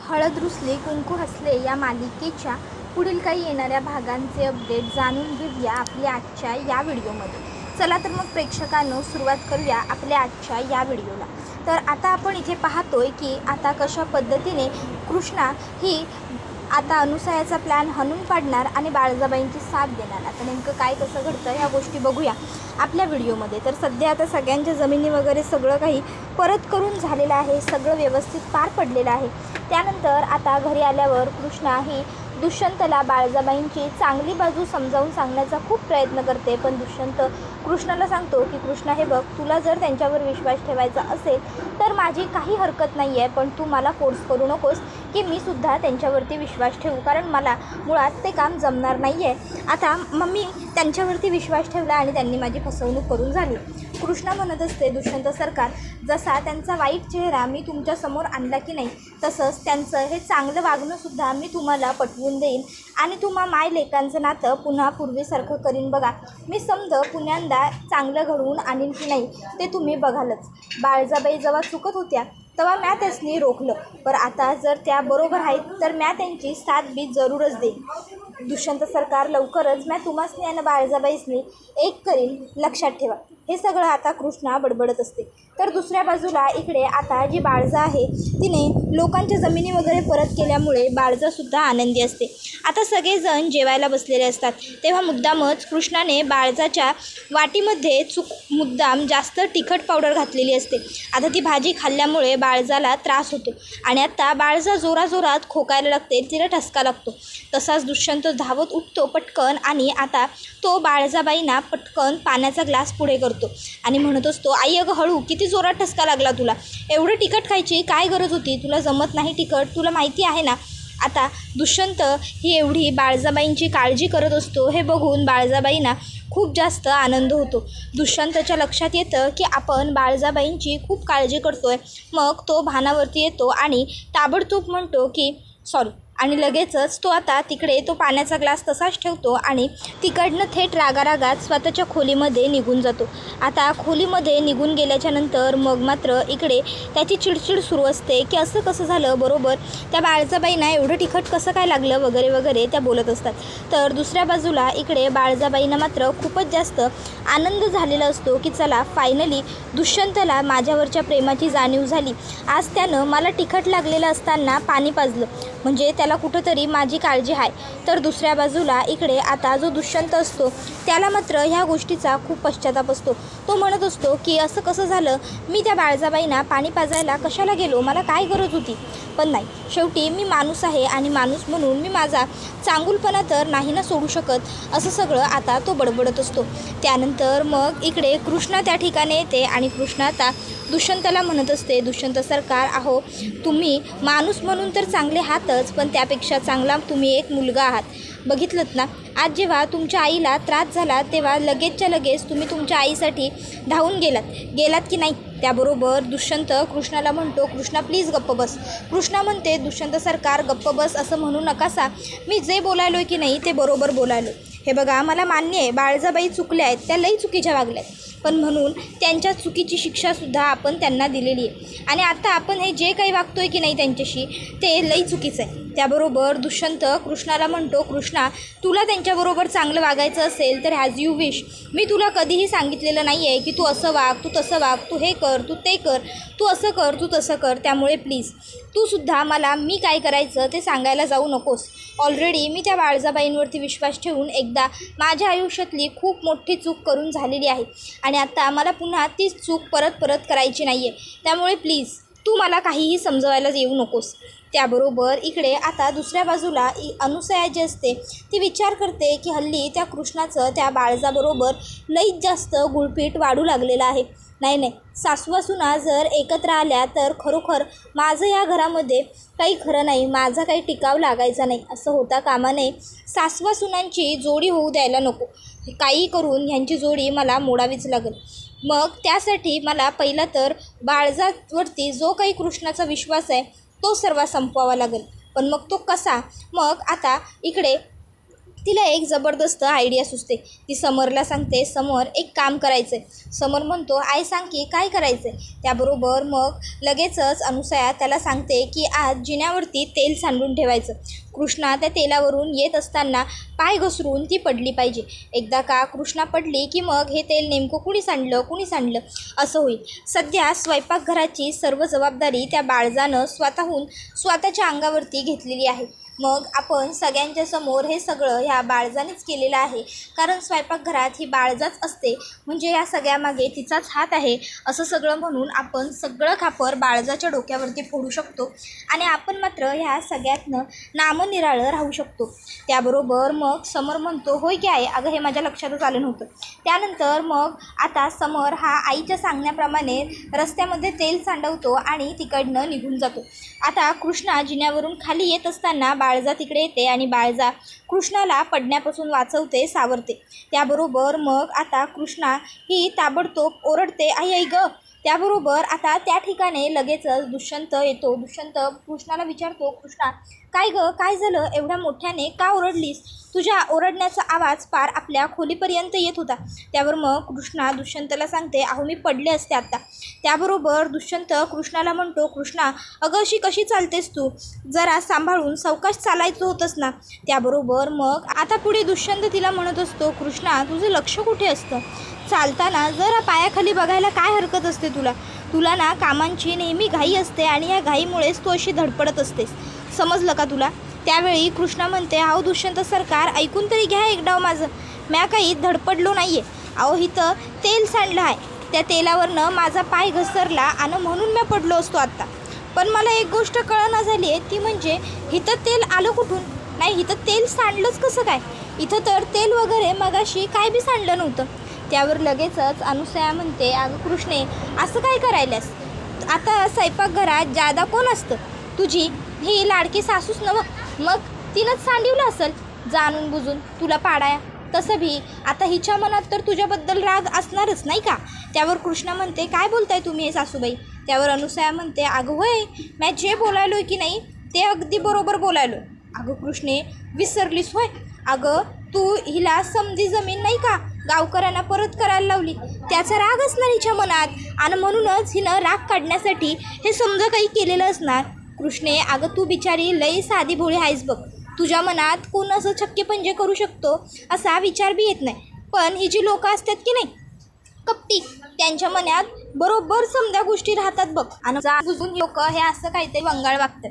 हळद रुसली कुंकू हसले या मालिकेच्या पुढील काही येणाऱ्या भागांचे अपडेट जाणून घेऊया आपल्या आजच्या या व्हिडिओमध्ये. चला तर मग प्रेक्षकांनो सुरुवात करूया आपल्या आजच्या या व्हिडिओला. तर आता आपण इथे पाहतोय की आता कशा पद्धतीने कृष्णा ही आता अनुसयाचा प्लॅन हाणून पाडणार आणि बाळजाबाईंची साथ देणार. आता नेमकं काय कसं घडतं ह्या गोष्टी बघूया आपल्या व्हिडिओमध्ये. तर सध्या आता सगळ्यांच्या जमिनी वगैरे सगळं काही परत करून झालेलं आहे, सगळं व्यवस्थित पार पडलेलं आहे. त्यानंतर आता घरी आल्यावर कृष्णा ही दुष्यंतला बाळजाबाईंची चांगली बाजू समजावून सांगण्याचा खूप प्रयत्न करते. पण दुष्यंत कृष्णाला सांगतो की कृष्णा हे बघ, तुला जर त्यांच्यावर विश्वास ठेवायचा असेल तर माझी काही हरकत नाही आहे, पण तू मला फोर्स करू नकोस की मी सुद्धा त्यांच्यावरती विश्वास ठेवू, कारण मला मुळात ते काम जमणार नाही आहे. आता मम्मी त्यांच्यावरती विश्वास ठेवला आणि त्यांनी माझी फसवणूक करून झाली. कृष्णा म्हणत असते दुष्यंत सरकार, जसा त्यांचा वाईट चेहरा मी तुमच्यासमोर आणला की नाही, तसंच त्यांचं हे चांगलं वागणंसुद्धा मी तुम्हाला पटवून देईन आणि तुम्हा माय लेकांचं नातं पुन्हा पूर्वीसारखं करीन. बघा, मी समजा पुण्यांदा चांगलं घडवून आणीन की नाही ते तुम्ही बघालच. बाळजाबाई जेव्हा चुकत होत्या तेव्हा म्या त्यासनी रोखलं, पण आता जर त्या बरोबर आहेत तर म्या त्यांची साथ बी जरूरच देईन. दुष्यंत सरकार, लवकरच म्या तुम्हासनी आणि बाळजाबाईसनी एक करीन, लक्षात ठेवा. हे सगळं आता कृष्णा बडबडत असते. तर दुसऱ्या बाजूला इकडे आता जी बाळजा आहे तिने लोकांच्या जमिनी वगैरे परत केल्यामुळे बाळजासुद्धा आनंदी असते. आता सगळेजण जेवायला बसलेले असतात तेव्हा मुद्दामच कृष्णाने बाळजाच्या वाटीमध्ये मुद्दाम जास्त तिखट पावडर घातलेली असते. आता ती भाजी खाल्ल्यामुळे बाळजाला त्रास होतो आणि आता बाळजा जोराजोरात खोकायला लागते, तिला ठसका लागतो. तसाच दुष्यंत धावत उठतो पटकन आणि आता तो बाळजाबाईंना पटकन पाण्याचा ग्लास पुढे करतो आणि म्हणत असतो, आई अगं हळू, किती जोरात ठसका लागला तुला, एवढं तिखट खायची काय गरज होती, तुला जमत नाही तिखट, तुला माहिती आहे ना. आता दुष्यंत ही एवढी बाळजाबाईंची काळजी करत असतो हे बघून बाळजाबाईंना खूप जास्त आनंद होतो. दुष्यंतच्या लक्षात येतं की आपण बाळजाबाईंची खूप काळजी करतोय. मग तो भानावरती येतो आणि ताबडतोब म्हणतो की सॉरी, आणि लगेचच तो आता तिकडे तो पाण्याचा ग्लास तसाच ठेवतो आणि तिकडनं थेट रागारागात स्वतःच्या खोलीमध्ये निघून जातो. आता खोलीमध्ये निघून गेल्याच्या नंतर मग मात्र इकडे त्याची चिडचिड सुरू असते की असं कसं झालं, बरोबर त्या बाळजाबाईंना एवढं तिखट कसं काय लागलं वगैरे वगैरे त्या बोलत असतात. तर दुसऱ्या बाजूला इकडे बाळजाबाईंना मात्र खूपच जास्त आनंद झालेला असतो की चला फायनली दुष्यंतला माझ्यावरच्या प्रेमाची जाणीव झाली. आज त्यानं मला तिखट लागलेलं असताना पाणी पाजलं, म्हणजे त्याला कुठंतरी माझी काळजी आहे. तर दुसऱ्या बाजूला इकडे आता जो दुष्यंत असतो त्याला मात्र ह्या गोष्टीचा खूप पश्चाताप असतो. तो म्हणत असतो की असं कसं झालं, मी त्या बाळजाबाईंना पाणी पाजायला कशाला गेलो, मला काय गरज होती. पण नाही, शेवटी मी माणूस आहे आणि माणूस म्हणून मी माझा चांगुलपणा तर नाही ना सोडू शकत, असं सगळं आता तो बडबडत असतो. त्यानंतर मग इकडे कृष्णा त्या ठिकाणी येते आणि कृष्णा आता दुष्यंतला म्हणत असते, दुष्यंत सरकार, अहो तुम्ही माणूस म्हणून तर चांगले आहातच, पण त्यापेक्षा चांगला तुम्ही एक मुलगा आहात. बघितलंत ना, आज जेव्हा तुमच्या आईला त्रास झाला तेव्हा लगेचच्या लगेच तुम्ही तुमच्या आईसाठी धावून गेलात की नाही. त्याबरोबर दुष्यंत कृष्णाला म्हणतो, कृष्णा प्लीज गप्प बस. कृष्णा म्हणते, दुष्यंत सरकार गप्प बस असं म्हणू नकासा, मी जे बोलायलो की नाही ते बरोबर बोलायलो. हे बघा, मला मान्य आहे बाळजाबाई चुकल्या आहेत, त्या लई चुकीच्या वागल्या आहेत, पण म्हणून त्यांच्या चुकीची शिक्षासुद्धा आपण त्यांना दिलेली आहे आणि आता आपण हे जे काही वागतोय की नाही त्यांच्याशी ते लई चुकीचं आहे. त्याबरोबर दुष्यंत कृष्णाला म्हणतो, कृष्णा तुला त्यांच्याबरोबर चांगलं वागायचं असेल तर ॲज यू विश, मी तुला कधीही सांगितलेलं नाही आहे की तू असं वाग, तू तसं वाग, तू हे कर, तू ते कर, तू असं कर, तू तसं कर. त्यामुळे प्लीज तूसुद्धा मला मी काय करायचं ते सांगायला जाऊ नकोस. ऑलरेडी मी त्या बाळजाबाईंवरती विश्वास ठेवून एकदा माझ्या आयुष्यातली खूप मोठी चूक करून झालेली आहे आणि आता मला पुन्हा तीच चूक परत करायची नाही आहे. त्यामुळे प्लीज तू मला काहीही समजवायला येऊ नकोस. त्याबरोबर इकडे आता दुसऱ्या बाजूला अनुसया जी असते ती विचार करते की हल्ली त्या कृष्णाचं त्या बाळजाबरोबर लईच जास्त गुळपीट वाढू लागलेलं आहे. नाही, सासूवासुना जर एकत्र आल्या तर खरोखर माझं या घरामध्ये काही खरं नाही, माझा काही टिकाव लागायचा नाही, असं होता कामा नये. सासूवासुनांची जोडी होऊ द्यायला नको, काही करून ह्यांची जोडी मला मोडावीच लागेल. मग त्यासाठी मला पहिला तर बाळजावरती जो काही कृष्णाचा विश्वास आहे तो सर्व संपवावा लागेल. पण मग तो कसा? मग आता इकडे तिला एक जबरदस्त आयडिया सुचते. ती समरला सांगते, समर एक काम करायचं आहे. समर म्हणतो, आई सांग की काय करायचं आहे. त्याबरोबर मग लगेचच अनुसया त्याला सांगते की आज जिन्यावरती तेल सांडून ठेवायचं. कृष्णा त्या तेलावरून येत असताना पाय घसरून ती पडली पाहिजे. एकदा का कृष्णा पडली की मग हे तेल नेमकं कुणी सांडलं असं होईल. सध्या स्वयंपाकघराची सर्व जबाबदारी त्या बाळजानं स्वतःच्या अंगावरती घेतलेली आहे. मग आपण सगळ्यांच्या समोर हे सगळं ह्या बाळजानेच केलेलं आहे. कारण स्वयंपाकघरात ही बाळजाच असते, म्हणजे या सगळ्यामागे तिचाच हात आहे असं सगळं म्हणून आपण सगळं खापर बाळजाच्या डोक्यावरती फोडू शकतो आणि आपण मात्र ह्या सगळ्यातनं नामनिराळं राहू शकतो. त्याबरोबर मग समर म्हणतो, होय की आहे, अगं हे माझ्या लक्षातच आलं नव्हतं. त्यानंतर मग आता समर हा आईच्या सांगण्याप्रमाणे रस्त्यामध्ये तेल सांडवतो आणि तिकडनं निघून जातो. आता कृष्णा जिन्यावरून खाली येत असताना बाळजा तिकडे येते आणि बाळजा कृष्णाला पडण्यापासून वाचवते, सावरते. त्याबरोबर मग आता कृष्णा ही ताबडतोब ओरडते, आई आई ग. त्याबरोबर आता त्या ठिकाणी लगेचच दुष्यंत येतो. दुष्यंत कृष्णाला विचारतो, कृष्णा काय ग, काय झालं, एवढ्या मोठ्याने का ओरडलीस? तुझ्या ओरडण्याचा आवाज पार आपल्या खोलीपर्यंत येत होता. त्यावर मग कृष्णा दुष्यंतला सांगते, अहो मी पडले असते आत्ता. त्याबरोबर दुष्यंत कृष्णाला म्हणतो, कृष्णा अगं अशी कशी चालतेस तू, जरा सांभाळून सावकाश चालायचं होतंच ना. त्याबरोबर मग आता पुढे दुष्यंत तिला म्हणत असतो, कृष्णा तुझं लक्ष कुठे असतं? चालताना जरा पायाखाली बघायला काय हरकत असते तुला ना कामांची नेहमी घाई असते आणि या घाईमुळेच तू अशी धडपडत असतेस, समजलं का तुला? त्यावेळी कृष्णा म्हणते, अहो दुष्यंत सरकार ऐकून तरी घ्या एक डाव माझं, म्या काही धडपडलो नाही आहे. अहो इथं तेल सांडलं आहे, त्या तेलावरनं माझा पाय घसरला आणि म्हणून मी पडलो असतो आत्ता. पण मला एक गोष्ट कळना झाली आहे, ती म्हणजे इथं तेल आलं कुठून? नाही इथं तेल सांडलंच कसं काय? इथं तर तेल वगैरे मगाशी काय बी सांडलं नव्हतं. त्यावर लगेचच अनुसया म्हणते, अगं कृष्णे असं काय करायलास? आता स्वयंपाकघरात जादा कोण असतं? तुझी ही लाडकी सासूस नवं, मग तिनंच सांडिवलं असेल जाणून बुजून तुला पाडाया. तसं भी आता हिच्या मनात तर तुझ्याबद्दल राग असणारच नाही का? त्यावर कृष्णा म्हणते, काय बोलताय तुम्ही हे सासूबाई? त्यावर अनुसया म्हणते, अगं होय, मी जे बोलायलोय की नाही ते अगदी बरोबर बोलायलो. अगं कृष्णे विसरलीस होय? अगं तू हिला समधी जमीन नाही का गावकऱ्यांना परत करायला लावली, त्याचा राग असणार हिच्या मनात आणि म्हणूनच हिनं राग काढण्यासाठी हे समजा काही केलेलं असणार. कृष्णे अगं तू बिचारी लई साधी भोळी आहेस बघ, तुझ्या मनात कोण असं छक्के पंजे करू शकतो असा विचार बी येत नाही. पण ही जी लोकं असतात की नाही कपटी, त्यांच्या मनात बरोबर समध्या गोष्टी राहतात बघ आणि बुजून लोक हे असं काहीतरी वंगाळ वागतात.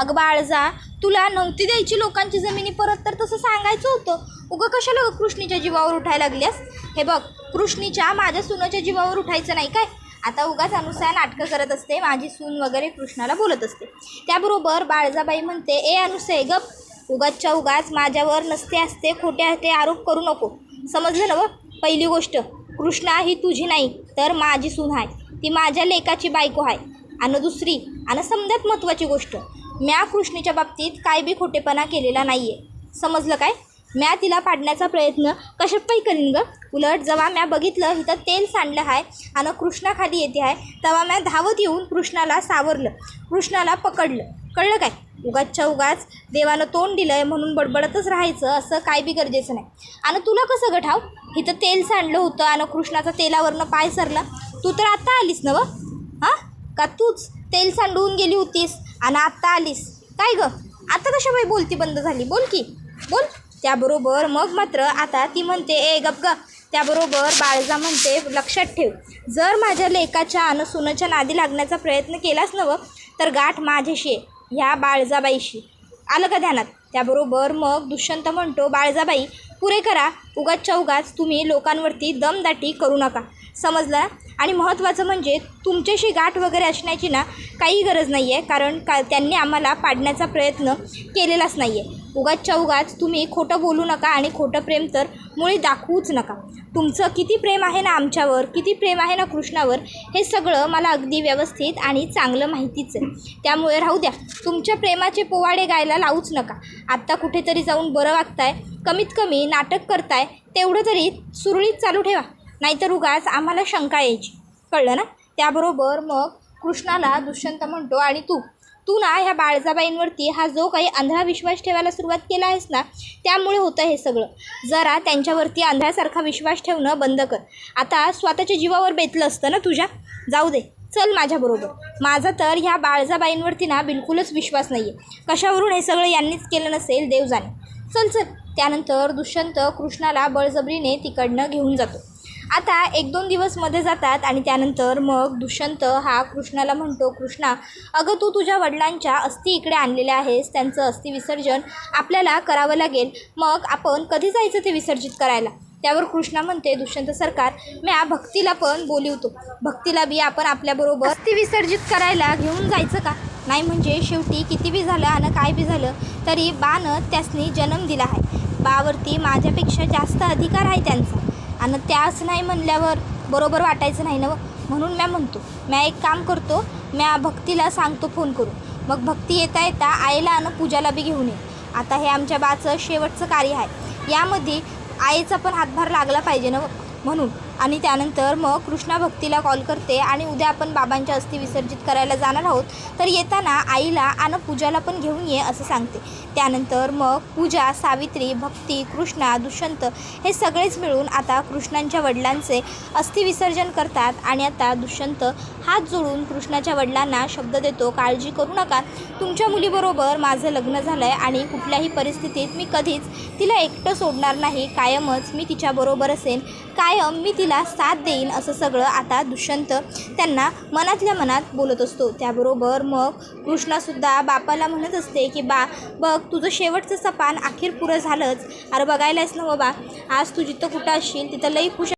अगं बाळजा तुला नव्हती द्यायची लोकांची जमिनी परत तर तसं सांगायचं होतं. उगं कशाला कृष्णीच्या जीवावर उठायला लागल्यास? हे बघ कृष्णीच्या माझ्या सुनाच्या जीवावर उठायचं नाही काय? आता उगाच अनुसया नाटकं करत असते, माझी सून वगैरे कृष्णाला बोलत असते. त्याबरोबर बाळजाबाई म्हणते, ए अनुसया गप, उगाचच्या उगाच माझ्यावर नसते असते खोटे आरोप करू नको, समजलं ना व? पहिली गोष्ट कृष्णा ही तुझी नाही तर माझी सून आहे, ती माझ्या लेकाची बायको आहे. आणि दुसरी आणि समजात महत्त्वाची गोष्ट, म्या कृष्णीच्या बाबतीत काय बी खोटेपणा केलेला नाही आहे, समजलं काय? म्या तिला पाडण्याचा प्रयत्न कशापायी करीन ग? उलट जेव्हा म्या बघितलं इथं तेल सांडलं आहे आणि कृष्णा खाली येते आहे तेव्हा म्या धावत येऊन कृष्णाला सावरलं, कृष्णाला पकडलं, कळलं काय? उगाचच्या उगाच देवानं तोंड दिलं आहे म्हणून बडबडतच राहायचं असं काय बी गरजेचं नाही. आणि तुला कसं गठाव इथं तेल सांडलं होतं आणि कृष्णाचा तेलावरनं पाय सरला? तू तर आत्ता आलीस ना व? हां का तूच तेल सांडवून गेली होतीस आणि आत्ता आलीस काय ग? आता कशा बाई बोलती बंद झाली? बोल की बोल. त्याबरोबर मग मात्र आता ती म्हणते, ए गप ग. त्याबरोबर बाळजा म्हणते, लक्षात ठेव, जर माझ्या लेकाच्या आणि सुनाच्या नादी लागण्याचा प्रयत्न केलास नव तर गाठ माझ्याशी आहे, ह्या बाळजाबाईशी, आलं का ध्यानात? त्याबरोबर मग दुष्यंत म्हणतो, बाळजाबाई पुरे करा, उगाचच्या उगाच तुम्ही लोकांवरती दमदाटी करू नका, समजलं? आणि महत्त्वाचं म्हणजे तुमच्याशी गाठ वगैरे असण्याची ना काही गरज नाही आहे, कारण त्यांनी आम्हाला पाडण्याचा प्रयत्न केलेलाच नाही आहे. उगाचच्या उगाच तुम्ही खोटं बोलू नका आणि खोटं प्रेम तर मुळी दाखवूच नका. तुमचं किती प्रेम आहे ना आमच्यावर, किती प्रेम आहे ना कृष्णावर, हे सगळं मला अगदी व्यवस्थित आणि चांगलं माहितीच आहे. त्यामुळे राहू द्या, तुमच्या प्रेमाचे पोवाडे गायला लावूच नका. आत्ता कुठेतरी जाऊन बरं वागताय, कमीत कमी नाटक करताय, तेवढं तरी सुरळीत चालू ठेवा, नाहीतर उगाच आम्हाला शंका यायची, कळलं ना? त्याबरोबर मग कृष्णाला दुष्यंत म्हणतो, आणि तू तू ना ह्या बाळजाबाईंवरती हा जो काही आंधळा विश्वास ठेवायला सुरुवात केला आहेस ना, त्यामुळे होतं हे सगळं. जरा त्यांच्यावरती आंधळ्यासारखा विश्वास ठेवणं बंद कर. आता स्वतःच्या जीवावर बेतलं असतं ना तुझ्या. जाऊ दे, चल माझ्याबरोबर. माझा तर ह्या बाळजाबाईंवरती ना बिलकुलच विश्वास नाही आहे. कशावरून हे सगळं यांनीच केलं नसेल देव जाणे. चल चल. त्यानंतर दुष्यंत कृष्णाला बळजबरीने तिकडनं घेऊन जातो. आता 1-2 दिवस मध्ये जातात आणि त्यानंतर मग दुष्यंत हा कृष्णाला म्हणतो, कृष्णा अगं तू तुझ्या वडिलांच्या अस्थी इकडे आणलेल्या आहेस, त्यांचं अस्थि विसर्जन आपल्याला करावं लागेल. मग आपण कधी जायचं ते विसर्जित करायला. त्यावर कृष्णा म्हणते, दुष्यंत सरकार म्या भक्तीला पण बोलिवतो. भक्तीला बी आपण आपल्याबरोबर अस्थि विसर्जित करायला घेऊन जायचं का? नाही म्हणजे शेवटी किती बी झालं आणि काय बी झालं तरी बानं त्यासनी जन्म दिला आहे. बावरती माझ्यापेक्षा जास्त अधिकार आहे त्यांचा. आणि त्याच नाही म्हणल्यावर बरोबर वाटायचं नाही ना. म्हणून म्या म्हणतो, म्या एक काम करतो, म्या भक्तीला सांगतो फोन करून. मग भक्ती येता येता आईला आणि पूजाला बी घेऊन ये. आता हे आमच्या बाचं शेवटचं कार्य आहे. यामध्ये आईचा पण हातभार लागला पाहिजे ना म्हणून. आणि त्यानंतर मग कृष्णा भक्तीला कॉल करते आणि उद्या आपण बाबांच्या अस्थि विसर्जित करायला जाणार आहोत, तर येताना आईला आणि पूजाला पण घेऊन ये असं सांगते. त्यानंतर मग पूजा, सावित्री, भक्ती, कृष्णा, दुष्यंत हे सगळेच मिळून आता कृष्णांच्या वडिलांचे अस्थि विसर्जन करतात. आणि आता दुष्यंत हात जोडून कृष्णाच्या वडिलांना शब्द देतो, काळजी करू नका, तुमच्या मुलीबरोबर माझं लग्न झालं आहे आणि कुठल्याही परिस्थितीत मी कधीच तिला एकटं सोडणार नाही. कायमच मी तिच्याबरोबर असेन, कायम मी तिला साथ देईन. असं सगळं आता दुष्यंत त्यांना मनातल्या मनात बोलत असतो. त्याबरोबर मग कृष्णासुद्धा बापाला म्हणत असते की बा बघ, तुझं शेवटचं सपान अखेर पुरं झालंच. अरे बघायलाच ना बाबा, आज तू जिथं कुठं असशील तिथं लई खुश